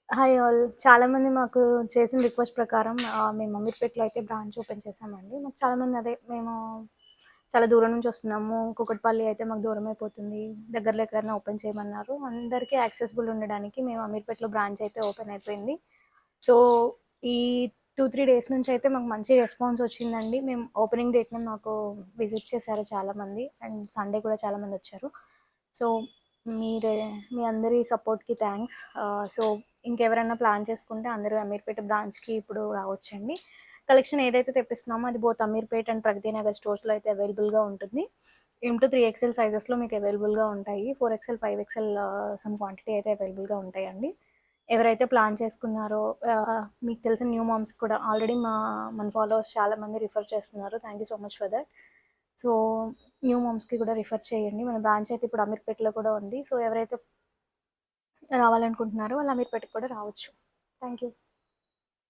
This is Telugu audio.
Hi all. చాలామంది మాకు చేసిన రిక్వెస్ట్ ప్రకారం మేము అమీర్పేటలో అయితే బ్రాంచ్ ఓపెన్ చేశామండి. మాకు చాలామంది మేము చాలా దూరం నుంచి వస్తున్నాము. కూకట్పల్లి అయితే మాకు దూరం అయిపోతుంది. దగ్గరలో ఎక్కడైనా ఓపెన్ చేయమన్నారు. అందరికీ యాక్సెసిబుల్ ఉండడానికి మేము అమీర్పేటలో బ్రాంచ్ అయితే ఓపెన్ అయిపోయింది. సో, ఈ 2, 3 డేస్ నుంచి అయితే మాకు మంచి రెస్పాన్స్ వచ్చిందండి. మేము ఓపెనింగ్ డేట్‌ని మాకు విజిట్ చేశారు చాలామంది. అండ్ సండే కూడా చాలామంది వచ్చారు. సో, మీరే మీ అందరి సపోర్ట్‌కి థ్యాంక్స్. సో, ఇంకెవరైనా ప్లాన్ చేసుకుంటే అందరూ అమీర్పేట బ్రాంచ్‌కి ఇప్పుడు రావచ్చండి. కలెక్షన్ ఏదైతే తెప్పిస్తున్నామో అది బోత్ అమీర్పేట్ అండ్ ప్రగతి నగర్ స్టోర్స్‌లో అయితే అవైలబుల్‌గా ఉంటుంది. M-3 ఎక్స్ఎల్ సైజెస్‌లో మీకు అవైలబుల్‌గా ఉంటాయి. 4 ఎక్స్ఎల్, 5 ఎక్స్ఎల్ సమ్ క్వాంటిటీ అయితే అవైలబుల్‌గా ఉంటాయండి. ఎవరైతే ప్లాన్ చేసుకున్నారో మీకు తెలిసిన న్యూ మామ్స్ కూడా ఆల్రెడీ మన ఫాలోవర్స్ చాలామంది రిఫర్ చేస్తున్నారు. Thank you so much for that. So, new మామ్స్‌కి కూడా రిఫర్ చేయండి. మన బ్రాంచ్ అయితే ఇప్పుడు అమీర్పేటలో కూడా ఉంది. సో, ఎవరైతే రావాలనుకుంటున్నారో వాళ్ళు అమీర్పేటకి కూడా రావచ్చు. Thank you.